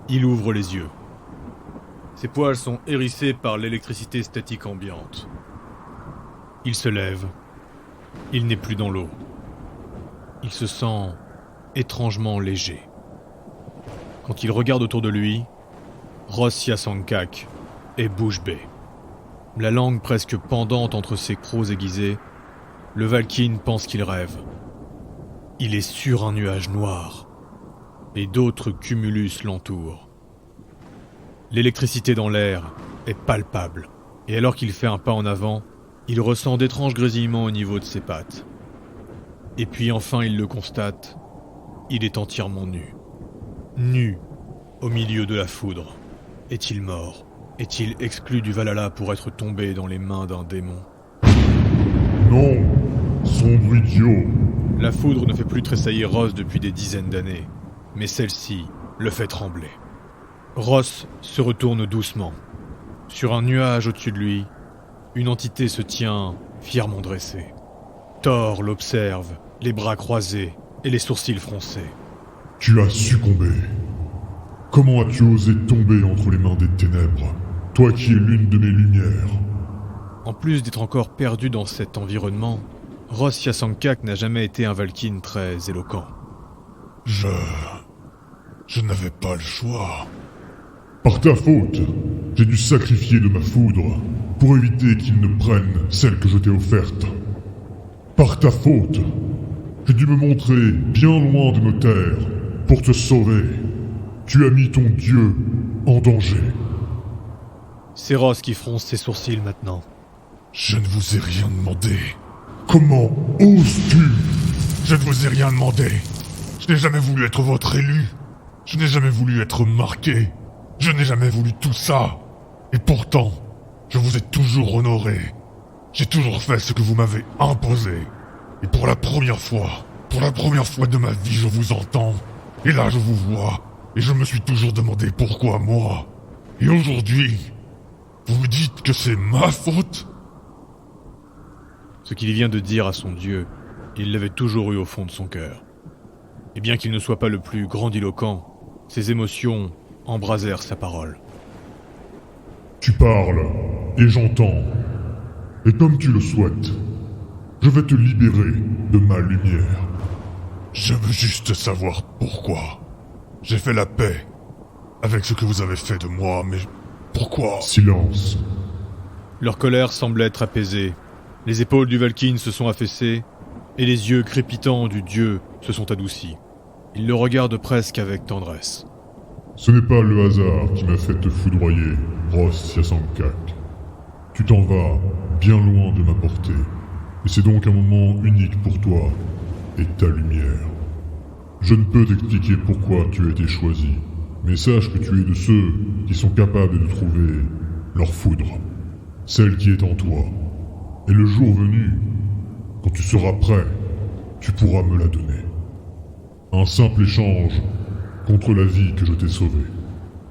Il ouvre les yeux. Ses poils sont hérissés par l'électricité statique ambiante. Il se lève. Il n'est plus dans l'eau. Il se sent étrangement léger. Quand il regarde autour de lui, Ross Yasankak est bouche bée. La langue presque pendante entre ses crocs aiguisés, le Valkyne pense qu'il rêve. Il est sur un nuage noir, et d'autres cumulus l'entourent. L'électricité dans l'air est palpable, et alors qu'il fait un pas en avant, il ressent d'étranges grésillements au niveau de ses pattes. Et puis enfin il le constate, il est entièrement nu. Nu, au milieu de la foudre. Est-il mort? Est-il exclu du Valhalla pour être tombé dans les mains d'un démon? Non, sombre idiot. La foudre ne fait plus tressaillir Ross depuis des dizaines d'années, mais celle-ci le fait trembler. Ross se retourne doucement. Sur un nuage au-dessus de lui, une entité se tient fièrement dressée. Thor l'observe, les bras croisés et les sourcils froncés. Tu as succombé. Comment as-tu osé tomber entre les mains des ténèbres, toi qui es l'une de mes lumières? En plus d'être encore perdu dans cet environnement, Ross Yasankak n'a jamais été un Valkyne très éloquent. Je n'avais pas le choix. Par ta faute, j'ai dû sacrifier de ma foudre pour éviter qu'ils ne prennent celle que je t'ai offerte. Par ta faute, j'ai dû me montrer bien loin de nos terres pour te sauver. Tu as mis ton dieu en danger. C'est Ross qui fronce ses sourcils maintenant. Je ne vous ai rien demandé. Comment oses-tu? Je ne vous ai rien demandé. Je n'ai jamais voulu être votre élu. Je n'ai jamais voulu être marqué. Je n'ai jamais voulu tout ça. Et pourtant, je vous ai toujours honoré. J'ai toujours fait ce que vous m'avez imposé. Et pour la première fois de ma vie, je vous entends. Et là, je vous vois. Et je me suis toujours demandé pourquoi moi. Et aujourd'hui, vous me dites que c'est ma faute? Ce qu'il vient de dire à son dieu, il l'avait toujours eu au fond de son cœur. Et bien qu'il ne soit pas le plus grandiloquent, ses émotions embrasèrent sa parole. Tu parles, et j'entends. Et comme tu le souhaites, je vais te libérer de ma lumière. Je veux juste savoir pourquoi. J'ai fait la paix avec ce que vous avez fait de moi, mais pourquoi? Silence. Leur colère semble être apaisée. Les épaules du Valkyne se sont affaissées, et les yeux crépitants du dieu se sont adoucis. Il le regarde presque avec tendresse. Ce n'est pas le hasard qui m'a fait te foudroyer, Ross Yasankak. Tu t'en vas bien loin de ma portée, et c'est donc un moment unique pour toi et ta lumière. Je ne peux t'expliquer pourquoi tu as été choisi, mais sache que tu es de ceux qui sont capables de trouver leur foudre, celle qui est en toi. Et le jour venu, quand tu seras prêt, tu pourras me la donner. Un simple échange contre la vie que je t'ai sauvée.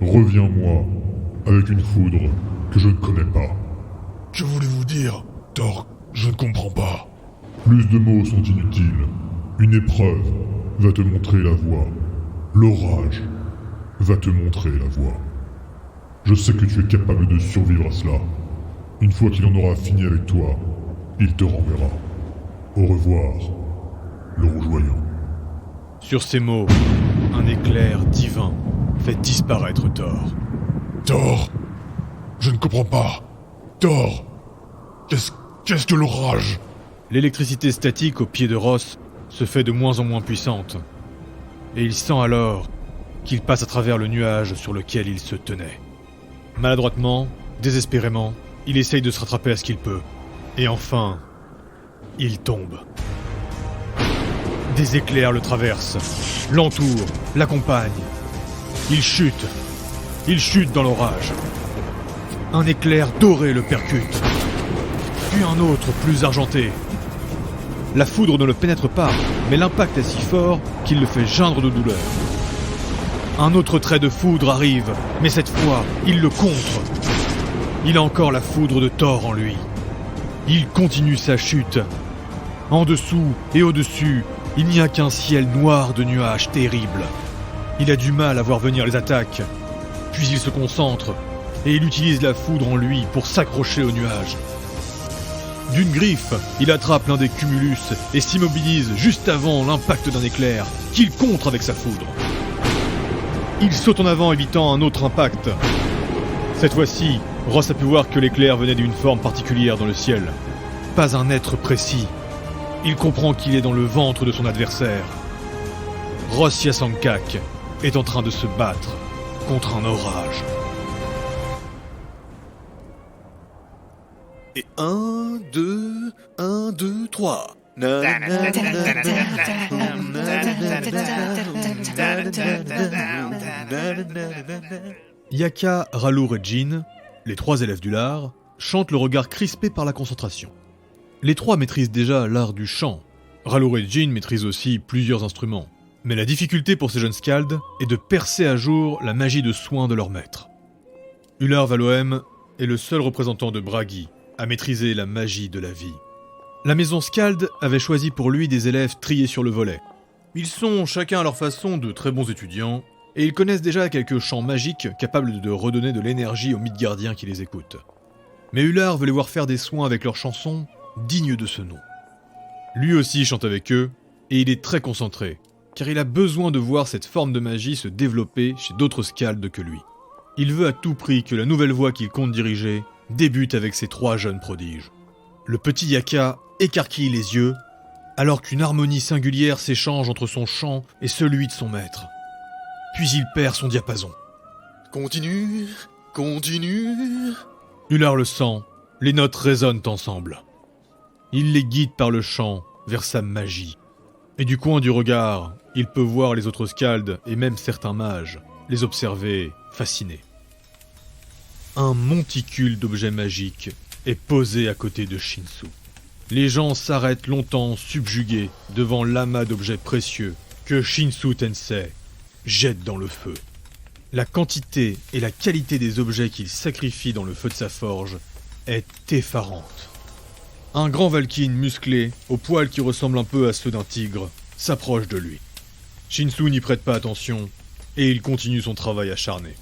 Reviens-moi avec une foudre que je ne connais pas. Que voulez-vous dire, Thor? Je ne comprends pas. Plus de mots sont inutiles. Une épreuve va te montrer la voie. L'orage va te montrer la voie. Je sais que tu es capable de survivre à cela. Une fois qu'il en aura fini avec toi, il te renverra. Au revoir, le rougeoyant. Sur ces mots, un éclair divin fait disparaître Thor. Thor, je ne comprends pas. Thor, qu'est-ce que l'orage? L'électricité statique au pied de Ross se fait de moins en moins puissante, et il sent alors qu'il passe à travers le nuage sur lequel il se tenait. Maladroitement, désespérément, il essaye de se rattraper à ce qu'il peut, et enfin, il tombe. Des éclairs le traversent, l'entourent, l'accompagnent. Il chute dans l'orage. Un éclair doré le percute, puis un autre plus argenté. La foudre ne le pénètre pas, mais l'impact est si fort qu'il le fait geindre de douleur. Un autre trait de foudre arrive, mais cette fois, il le contre. Il a encore la foudre de Thor en lui. Il continue sa chute. En dessous et au-dessus, il n'y a qu'un ciel noir de nuages terribles. Il a du mal à voir venir les attaques, Puis il se concentre, et il utilise la foudre en lui pour s'accrocher au nuage. D'une griffe, il attrape l'un des cumulus et s'immobilise juste avant l'impact d'un éclair, qu'il contre avec sa foudre. Il saute en avant évitant un autre impact. Cette fois-ci, Ross a pu voir que l'éclair venait d'une forme particulière dans le ciel. Pas un être précis. Il comprend qu'il est dans le ventre de son adversaire. Ross Yasankak est en train de se battre contre un orage. Et 1, 2, 3. Yaka, Ralour et Jin, les trois élèves du lard, chantent le regard crispé par la concentration. Les trois maîtrisent déjà l'art du chant. Ralour et Jin maîtrisent aussi plusieurs instruments. Mais la difficulté pour ces jeunes skalds est de percer à jour la magie de soin de leur maître. Ular Valoem est le seul représentant de Bragi à maîtriser la magie de la vie. La maison Skald avait choisi pour lui des élèves triés sur le volet. Ils sont chacun à leur façon de très bons étudiants, et ils connaissent déjà quelques chants magiques capables de redonner de l'énergie aux Midgardiens qui les écoutent. Mais Ular veut les voir faire des soins avec leurs chansons dignes de ce nom. Lui aussi chante avec eux, et il est très concentré, car il a besoin de voir cette forme de magie se développer chez d'autres Skalds que lui. Il veut à tout prix que la nouvelle voie qu'il compte diriger débute avec ces trois jeunes prodiges. Le petit Yaka écarquille les yeux, alors qu'une harmonie singulière s'échange entre son chant et celui de son maître. Puis il perd son diapason. Continue. Ular le sent, les notes résonnent ensemble. Il les guide par le chant vers sa magie. Et du coin du regard, il peut voir les autres Skalds et même certains mages les observer fascinés. Un monticule d'objets magiques est posé à côté de Shinsu. Les gens s'arrêtent longtemps subjugués devant l'amas d'objets précieux que Shinsu Tensei jette dans le feu. La quantité et la qualité des objets qu'il sacrifie dans le feu de sa forge est effarante. Un grand Valkyne musclé, aux poils qui ressemblent un peu à ceux d'un tigre, s'approche de lui. Shinsu n'y prête pas attention, et il continue son travail acharné.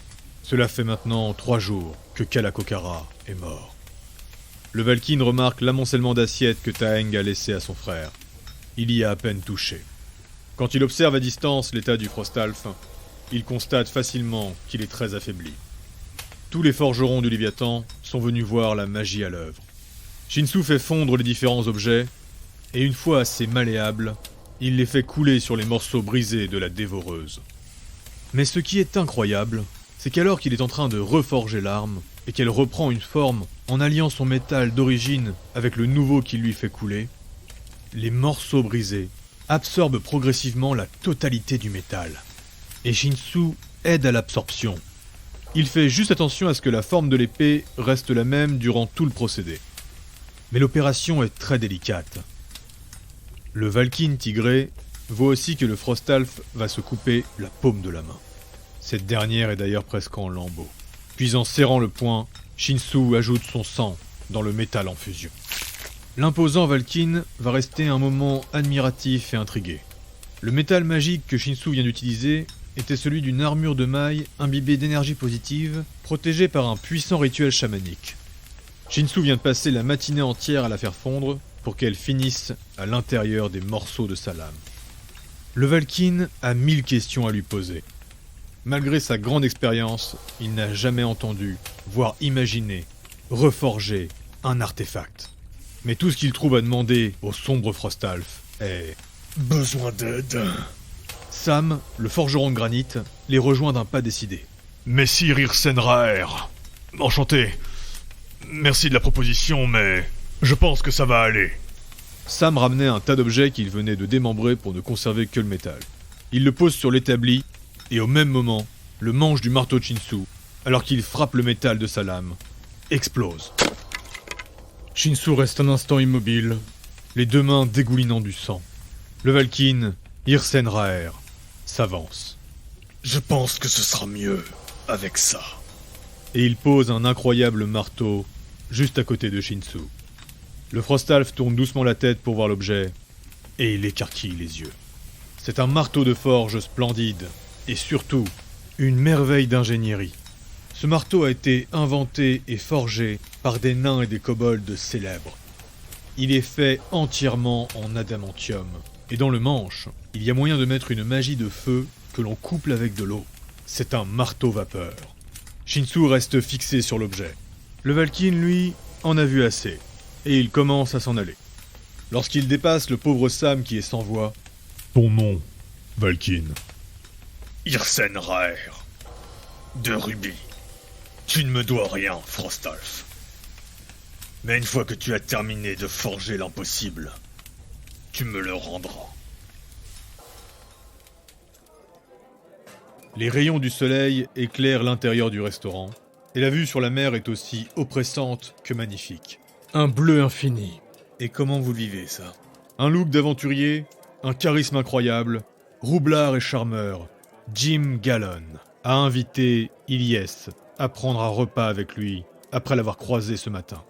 Cela fait maintenant 3 jours que Kalakokara est mort. Le Valkyne remarque l'amoncellement d'assiettes que Taeng a laissé à son frère. Il y a à peine touché. Quand il observe à distance l'état du Frostalf, il constate facilement qu'il est très affaibli. Tous les forgerons du Léviathan sont venus voir la magie à l'œuvre. Shinsu fait fondre les différents objets, et une fois assez malléables, il les fait couler sur les morceaux brisés de la dévoreuse. Mais ce qui est incroyable, c'est qu'alors qu'il est en train de reforger l'arme, et qu'elle reprend une forme en alliant son métal d'origine avec le nouveau qu'il lui fait couler, les morceaux brisés absorbent progressivement la totalité du métal. Et Shinsu aide à l'absorption. Il fait juste attention à ce que la forme de l'épée reste la même durant tout le procédé. Mais l'opération est très délicate. Le Valkyne tigré voit aussi que le Frostalf va se couper la paume de la main. Cette dernière est d'ailleurs presque en lambeaux. Puis en serrant le poing, Shinsu ajoute son sang dans le métal en fusion. L'imposant Valkyne va rester un moment admiratif et intrigué. Le métal magique que Shinsu vient d'utiliser était celui d'une armure de maille imbibée d'énergie positive, protégée par un puissant rituel chamanique. Shinsu vient de passer la matinée entière à la faire fondre pour qu'elle finisse à l'intérieur des morceaux de sa lame. Le Valkyne a 1000 questions à lui poser. Malgré sa grande expérience, il n'a jamais entendu, voire imaginé, reforger un artefact. Mais tout ce qu'il trouve à demander au sombre Frostalf est « besoin d'aide ». Sam, le forgeron de granit, les rejoint d'un pas décidé. « Messire Irsenraer, enchanté. Merci de la proposition, mais je pense que ça va aller. » Sam ramenait un tas d'objets qu'il venait de démembrer pour ne conserver que le métal. Il le pose sur l'établi, et au même moment, le manche du marteau de Shinsu, alors qu'il frappe le métal de sa lame, explose. Shinsu reste un instant immobile, les deux mains dégoulinant du sang. Le Valkyne, Irsenraer, s'avance. « Je pense que ce sera mieux avec ça. » Et il pose un incroyable marteau juste à côté de Shinsu. Le Frostalf tourne doucement la tête pour voir l'objet, et il écarquille les yeux. C'est un marteau de forge splendide, et surtout, une merveille d'ingénierie. Ce marteau a été inventé et forgé par des nains et des kobolds célèbres. Il est fait entièrement en adamantium. Et dans le manche, il y a moyen de mettre une magie de feu que l'on couple avec de l'eau. C'est un marteau vapeur. Shinsu reste fixé sur l'objet. Le Valkyne, lui, en a vu assez. Et il commence à s'en aller. Lorsqu'il dépasse le pauvre Sam qui est sans voix. Ton nom, Valkyne. Hirsen Raer. De Ruby. Tu ne me dois rien, Frostolf. Mais une fois que tu as terminé de forger l'impossible, tu me le rendras. Les rayons du soleil éclairent l'intérieur du restaurant, et la vue sur la mer est aussi oppressante que magnifique. Un bleu infini. Et comment vous le vivez, ça? Un look d'aventurier, un charisme incroyable, roublard et charmeur, Jim Gallon a invité Ilyes à prendre un repas avec lui après l'avoir croisé ce matin.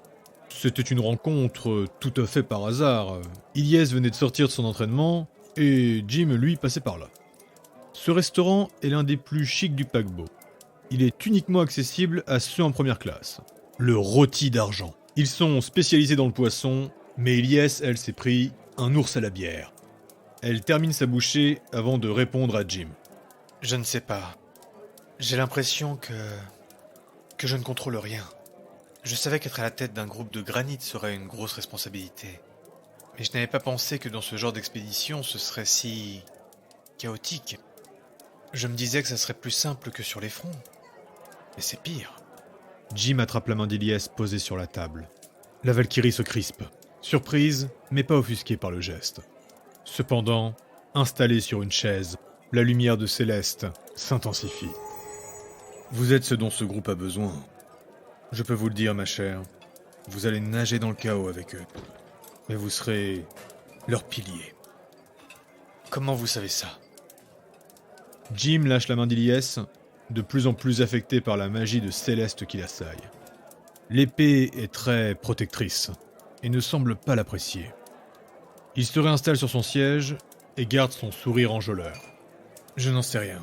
C'était une rencontre tout à fait par hasard. Ilyes venait de sortir de son entraînement et Jim, lui, passait par là. Ce restaurant est l'un des plus chics du paquebot. Il est uniquement accessible à ceux en première classe. Le rôti d'argent. Ils sont spécialisés dans le poisson, mais Ilyes, elle, s'est pris un ours à la bière. Elle termine sa bouchée avant de répondre à Jim. Je ne sais pas. J'ai l'impression que je ne contrôle rien. Je savais qu'être à la tête d'un groupe de granit serait une grosse responsabilité. Mais je n'avais pas pensé que dans ce genre d'expédition, ce serait si chaotique. Je me disais que ça serait plus simple que sur les fronts. Mais c'est pire. Jim attrape la main d'Ilyes posée sur la table. La Valkyrie se crispe. Surprise, mais pas offusquée par le geste. Cependant, installée sur une chaise, la lumière de Céleste s'intensifie. Vous êtes ce dont ce groupe a besoin. Je peux vous le dire, ma chère. Vous allez nager dans le chaos avec eux. Mais vous serez leur pilier. Comment vous savez ça? Jim lâche la main d'Ilyes, de plus en plus affecté par la magie de Céleste qui l'assaille. L'épée est très protectrice et ne semble pas l'apprécier. Il se réinstalle sur son siège et garde son sourire enjôleur. Je n'en sais rien.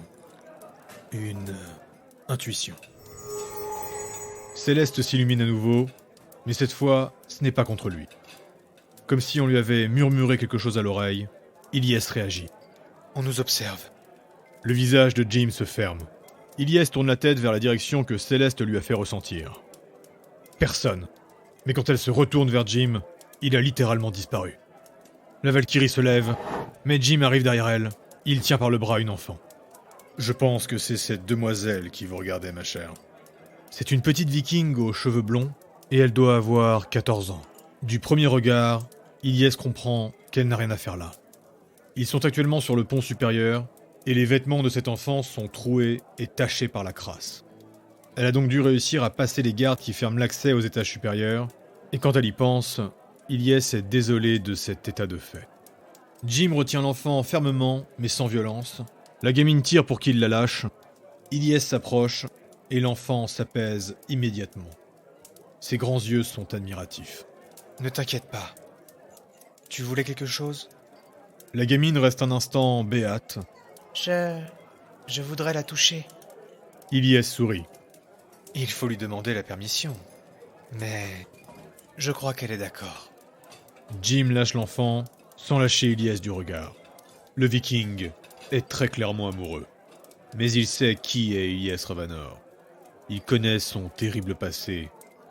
Une intuition. Céleste s'illumine à nouveau, mais cette fois, ce n'est pas contre lui. Comme si on lui avait murmuré quelque chose à l'oreille, Ilyes réagit. On nous observe. Le visage de Jim se ferme. Ilyes tourne la tête vers la direction que Céleste lui a fait ressentir. Personne. Mais quand elle se retourne vers Jim, il a littéralement disparu. La Valkyrie se lève, mais Jim arrive derrière elle. Il tient par le bras une enfant. Je pense que c'est cette demoiselle qui vous regardait, ma chère. C'est une petite viking aux cheveux blonds, et elle doit avoir 14 ans. Du premier regard, Ilyes comprend qu'elle n'a rien à faire là. Ils sont actuellement sur le pont supérieur, et les vêtements de cet enfant sont troués et tachés par la crasse. Elle a donc dû réussir à passer les gardes qui ferment l'accès aux étages supérieurs, et quand elle y pense, Ilyes est désolé de cet état de fait. Jim retient l'enfant fermement, mais sans violence. La gamine tire pour qu'il la lâche. Ilyes s'approche, et l'enfant s'apaise immédiatement. Ses grands yeux sont admiratifs. Ne t'inquiète pas. Tu voulais quelque chose? La gamine reste un instant béate. Je voudrais la toucher. Ilyes sourit. Il faut lui demander la permission. Mais je crois qu'elle est d'accord. Jim lâche l'enfant, sans lâcher Ilyes du regard. Le viking est très clairement amoureux. Mais il sait qui est Ilyes Ravanor. Il connaît son terrible passé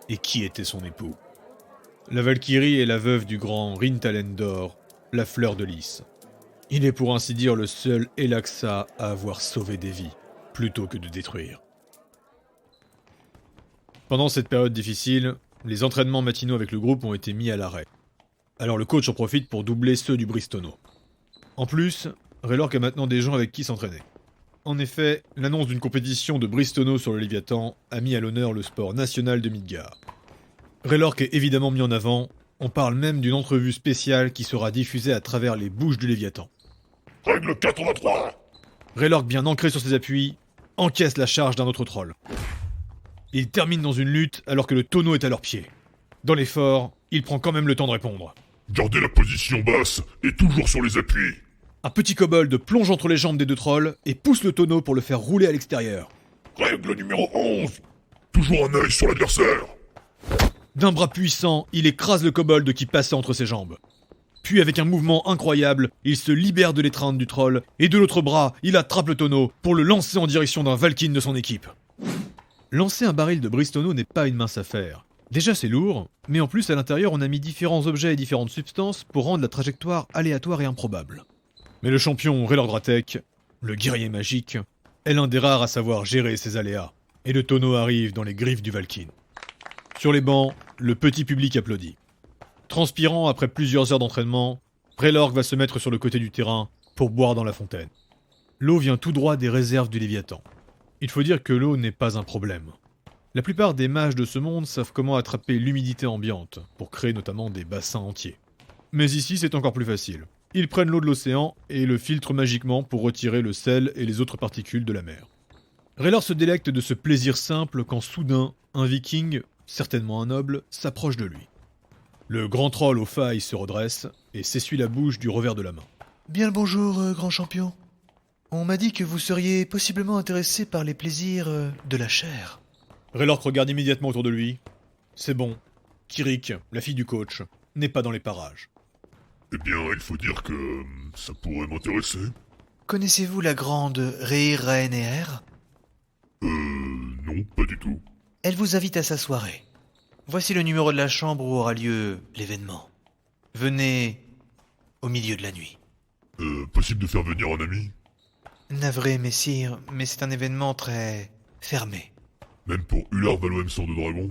et qui était son époux. La Valkyrie est la veuve du grand Rintalendor, la fleur de lys. Il est pour ainsi dire le seul Elaxa à avoir sauvé des vies, plutôt que de détruire. Pendant cette période difficile, les entraînements matinaux avec le groupe ont été mis à l'arrêt. Alors le coach en profite pour doubler ceux du Bristono. En plus, Raylork a maintenant des gens avec qui s'entraîner. En effet, l'annonce d'une compétition de Bristono sur le Léviathan a mis à l'honneur le sport national de Midgard. Raylork est évidemment mis en avant, on parle même d'une entrevue spéciale qui sera diffusée à travers les bouches du Léviathan. Règle 83. Raylork, bien ancré sur ses appuis, encaisse la charge d'un autre troll. Ils terminent dans une lutte alors que le tonneau est à leurs pieds. Dans l'effort, il prend quand même le temps de répondre. Gardez la position basse et toujours sur les appuis. Un petit kobold plonge entre les jambes des deux trolls et pousse le tonneau pour le faire rouler à l'extérieur. Règle numéro 11. Toujours un œil sur l'adversaire. D'un bras puissant, il écrase le kobold qui passait entre ses jambes. Puis avec un mouvement incroyable, il se libère de l'étreinte du troll, et de l'autre bras, il attrape le tonneau pour le lancer en direction d'un Valkyne de son équipe. Lancer un baril de Bristono n'est pas une mince affaire. Déjà c'est lourd, mais en plus à l'intérieur on a mis différents objets et différentes substances pour rendre la trajectoire aléatoire et improbable. Mais le champion Raylord Dratek, le guerrier magique, est l'un des rares à savoir gérer ces aléas, et le tonneau arrive dans les griffes du Valkyne. Sur les bancs, le petit public applaudit. Transpirant après plusieurs heures d'entraînement, Raylord va se mettre sur le côté du terrain pour boire dans la fontaine. L'eau vient tout droit des réserves du Léviathan. Il faut dire que l'eau n'est pas un problème. La plupart des mages de ce monde savent comment attraper l'humidité ambiante, pour créer notamment des bassins entiers. Mais ici c'est encore plus facile. Ils prennent l'eau de l'océan et le filtrent magiquement pour retirer le sel et les autres particules de la mer. Raylord se délecte de ce plaisir simple quand soudain, un viking, certainement un noble, s'approche de lui. Le grand troll aux failles se redresse et s'essuie la bouche du revers de la main. Bien le bonjour, grand champion. On m'a dit que vous seriez possiblement intéressé par les plaisirs de la chair. Raylord regarde immédiatement autour de lui. C'est bon. Kirik, la fille du coach, n'est pas dans les parages. Eh bien, il faut dire que ça pourrait m'intéresser. Connaissez-vous la grande Reir Raeneer? Non, pas du tout. Elle vous invite à sa soirée. Voici le numéro de la chambre où aura lieu l'événement. Venez au milieu de la nuit. Possible de faire venir un ami? Navré, messire, mais c'est un événement très fermé. Même pour Ular Valoem Sang de Dragon?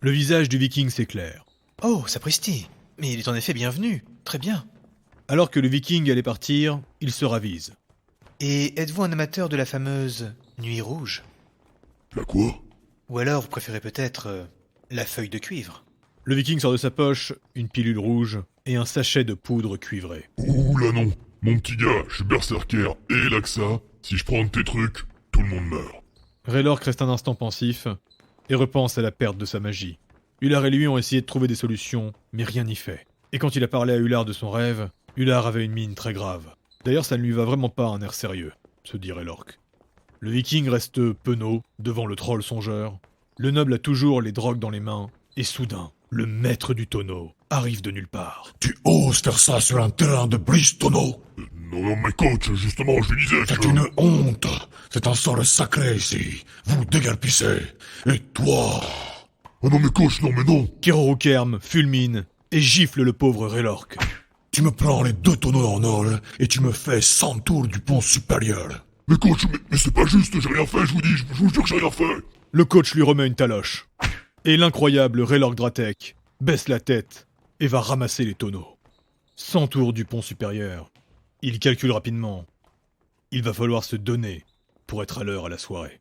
Le visage du viking s'éclaire. Oh, sapristi! Mais il est en effet bienvenu. Très bien. Alors que le viking allait partir, il se ravise. Et êtes-vous un amateur de la fameuse Nuit Rouge? La quoi? Ou alors vous préférez peut-être la feuille de cuivre? Le viking sort de sa poche une pilule rouge et un sachet de poudre cuivrée. Ouh là non. Mon petit gars, je suis berserker et Laxa. Si je prends de tes trucs, tout le monde meurt. Raylord reste un instant pensif et repense à la perte de sa magie. Ular et lui ont essayé de trouver des solutions, mais rien n'y fait. Et quand il a parlé à Ular de son rêve, Ular avait une mine très grave. D'ailleurs, ça ne lui va vraiment pas un air sérieux, se dit Raylord. Le viking reste penaud devant le troll songeur. Le noble a toujours les drogues dans les mains, et soudain, le maître du tonneau arrive de nulle part. Tu oses faire ça sur un terrain de Bristono? Non, mais coach, justement, je lui disais C'est que... une honte. C'est un sort sacré ici. Vous déguerpissez. Et toi? Oh non, mais coach, non, mais non. Kerorukerm fulmine et gifle le pauvre Raylord. Tu me prends les 2 tonneaux en or et tu me fais 100 tours du pont supérieur. Mais coach, mais c'est pas juste, j'ai rien fait, je vous dis, je vous jure que j'ai rien fait. Le coach lui remet une taloche. Et l'incroyable Raylord Dratek baisse la tête et va ramasser les tonneaux. 100 tours du pont supérieur. Il calcule rapidement. Il va falloir se donner pour être à l'heure à la soirée.